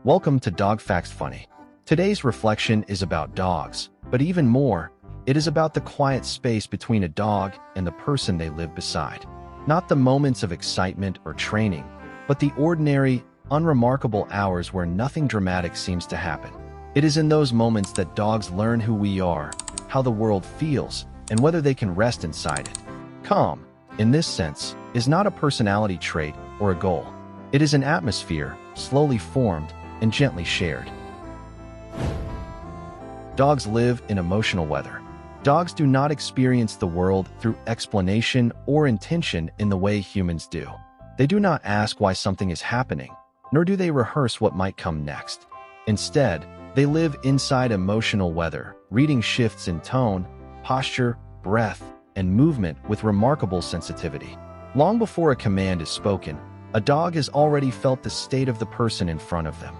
Welcome to Dog Facts Funny. Today's reflection is about dogs, but even more, it is about the quiet space between a dog and the person they live beside. Not the moments of excitement or training, but the ordinary, unremarkable hours where nothing dramatic seems to happen. It is in those moments that dogs learn who we are, how the world feels, and whether they can rest inside it. Calm, in this sense, is not a personality trait or a goal. It is an atmosphere, slowly formed and gently shared. Dogs live in emotional weather. Dogs do not experience the world through explanation or intention in the way humans do. They do not ask why something is happening, nor do they rehearse what might come next. Instead, they live inside emotional weather, reading shifts in tone, posture, breath, and movement with remarkable sensitivity. Long before a command is spoken, a dog has already felt the state of the person in front of them.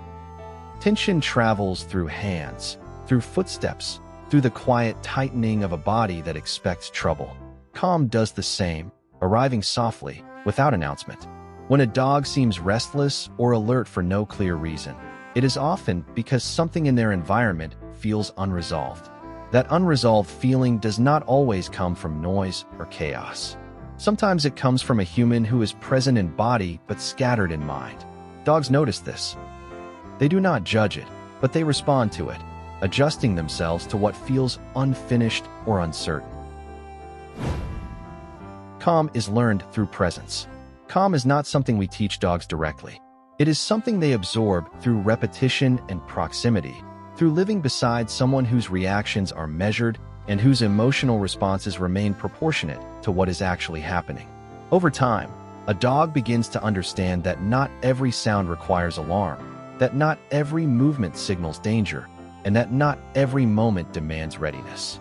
Tension travels through hands, through footsteps, through the quiet tightening of a body that expects trouble. Calm does the same, arriving softly, without announcement. When a dog seems restless or alert for no clear reason, it is often because something in their environment feels unresolved. That unresolved feeling does not always come from noise or chaos. Sometimes it comes from a human who is present in body but scattered in mind. Dogs notice this. They do not judge it, but they respond to it, adjusting themselves to what feels unfinished or uncertain. Calm is learned through presence. Calm is not something we teach dogs directly. It is something they absorb through repetition and proximity, through living beside someone whose reactions are measured and whose emotional responses remain proportionate to what is actually happening. Over time, a dog begins to understand that not every sound requires alarm, that not every movement signals danger, and that not every moment demands readiness.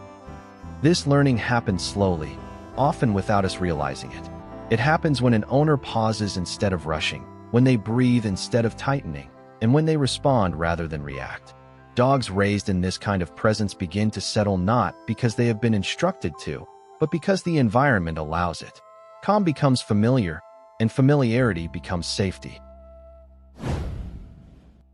This learning happens slowly, often without us realizing it. It happens when an owner pauses instead of rushing, when they breathe instead of tightening, and when they respond rather than react. Dogs raised in this kind of presence begin to settle not because they have been instructed to, but because the environment allows it. Calm becomes familiar, and familiarity becomes safety.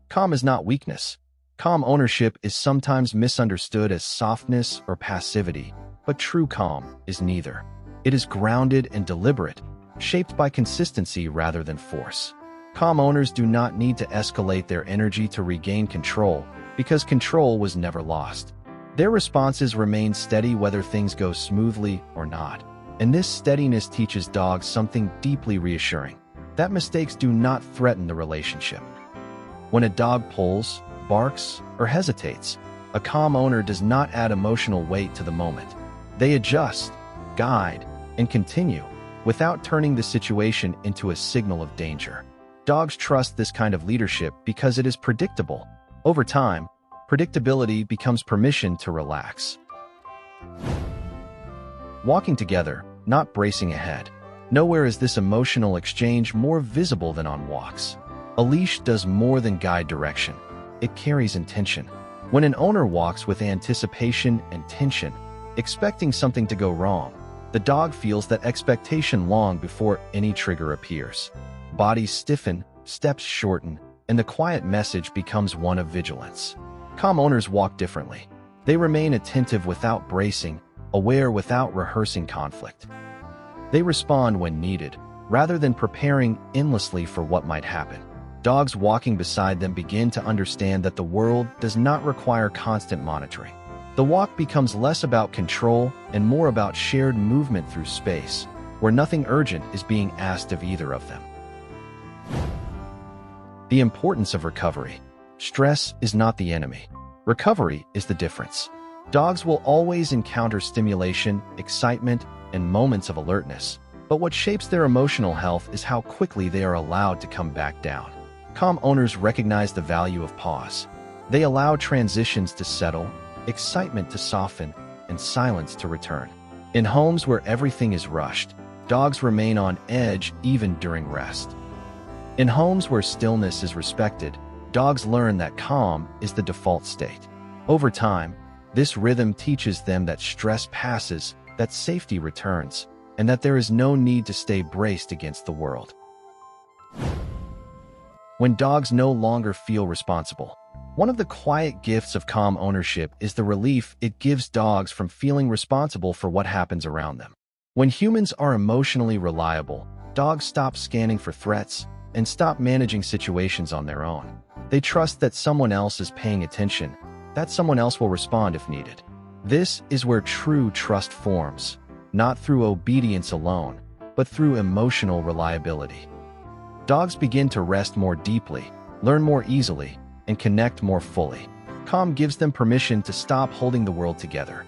Calm is not weakness. Calm ownership is sometimes misunderstood as softness or passivity, but true calm is neither. It is grounded and deliberate, shaped by consistency rather than force. Calm owners do not need to escalate their energy to regain control, because control was never lost. Their responses remain steady whether things go smoothly or not. And this steadiness teaches dogs something deeply reassuring, that mistakes do not threaten the relationship. When a dog pulls, barks, or hesitates, a calm owner does not add emotional weight to the moment. They adjust, guide, and continue, without turning the situation into a signal of danger. Dogs trust this kind of leadership because it is predictable. Over time, predictability becomes permission to relax. Walking together, not bracing ahead. Nowhere is this emotional exchange more visible than on walks. A leash does more than guide direction. It carries intention. When an owner walks with anticipation and tension, expecting something to go wrong, the dog feels that expectation long before any trigger appears. Bodies stiffen, steps shorten, and the quiet message becomes one of vigilance. Calm owners walk differently. They remain attentive without bracing, aware without rehearsing conflict. They respond when needed, rather than preparing endlessly for what might happen. Dogs walking beside them begin to understand that the world does not require constant monitoring. The walk becomes less about control and more about shared movement through space, where nothing urgent is being asked of either of them. The importance of recovery. Stress is not the enemy. Recovery is the difference. Dogs will always encounter stimulation, excitement, and moments of alertness, but what shapes their emotional health is how quickly they are allowed to come back down. Calm owners recognize the value of pause. They allow transitions to settle, excitement to soften, and silence to return. In homes where everything is rushed, dogs remain on edge even during rest. In homes where stillness is respected, dogs learn that calm is the default state. Over time, this rhythm teaches them that stress passes, that safety returns, and that there is no need to stay braced against the world. when dogs no longer feel responsible. One of the quiet gifts of calm ownership is the relief it gives dogs from feeling responsible for what happens around them. When humans are emotionally reliable, dogs stop scanning for threats and stop managing situations on their own. They trust that someone else is paying attention, that someone else will respond if needed. This is where true trust forms, not through obedience alone, but through emotional reliability. Dogs begin to rest more deeply, learn more easily, and connect more fully. Calm gives them permission to stop holding the world together.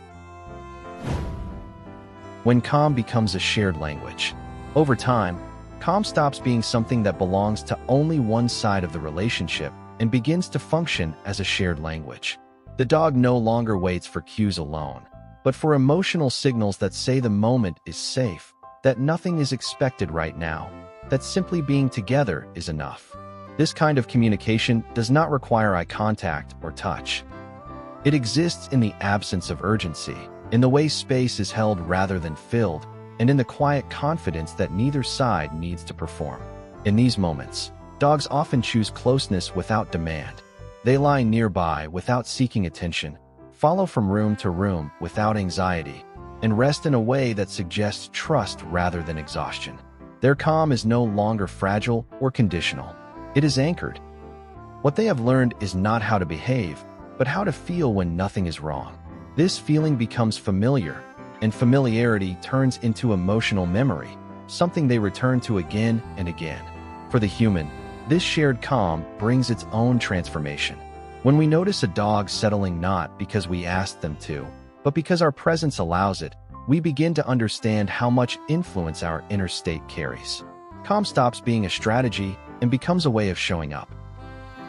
When calm becomes a shared language. Over time, calm stops being something that belongs to only one side of the relationship and begins to function as a shared language. The dog no longer waits for cues alone, but for emotional signals that say the moment is safe, that nothing is expected right now, that simply being together is enough. This kind of communication does not require eye contact or touch. It exists in the absence of urgency, in the way space is held rather than filled, and in the quiet confidence that neither side needs to perform. In these moments, dogs often choose closeness without demand. They lie nearby without seeking attention, follow from room to room without anxiety, and rest in a way that suggests trust rather than exhaustion. Their calm is no longer fragile or conditional. It is anchored. What they have learned is not how to behave, but how to feel when nothing is wrong. This feeling becomes familiar, and familiarity turns into emotional memory, something they return to again and again. For the human, this shared calm brings its own transformation. When we notice a dog settling not because we asked them to, but because our presence allows it, we begin to understand how much influence our inner state carries. Calm stops being a strategy and becomes a way of showing up.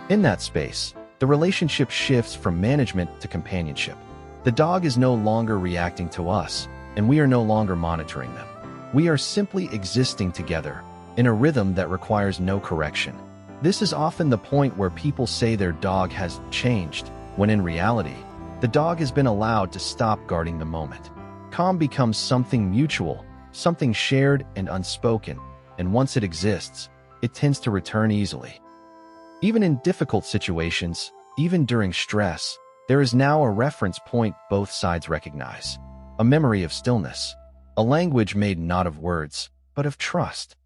In that space, the relationship shifts from management to companionship. The dog is no longer reacting to us, and we are no longer monitoring them. We are simply existing together in a rhythm that requires no correction. This is often the point where people say their dog has changed, when in reality, the dog has been allowed to stop guarding the moment. Calm becomes something mutual, something shared and unspoken, and once it exists, it tends to return easily. Even in difficult situations, even during stress, there is now a reference point both sides recognize. A memory of stillness. A language made not of words, but of trust.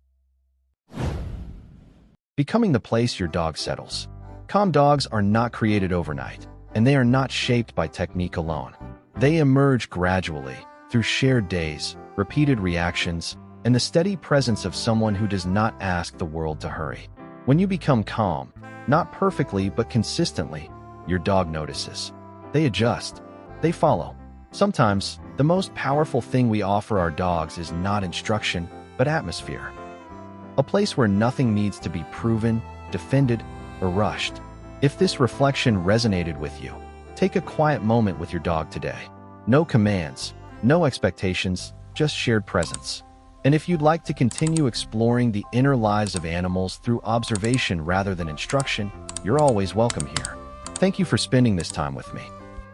Becoming the place your dog settles. Calm dogs are not created overnight, and they are not shaped by technique alone. They emerge gradually, through shared days, repeated reactions, and the steady presence of someone who does not ask the world to hurry. When you become calm, not perfectly but consistently, your dog notices. They adjust. They follow. Sometimes, the most powerful thing we offer our dogs is not instruction, but atmosphere. A place where nothing needs to be proven, defended, or rushed. If this reflection resonated with you, take a quiet moment with your dog today. No commands, no expectations, just shared presence. And if you'd like to continue exploring the inner lives of animals through observation rather than instruction, you're always welcome here. Thank you for spending this time with me.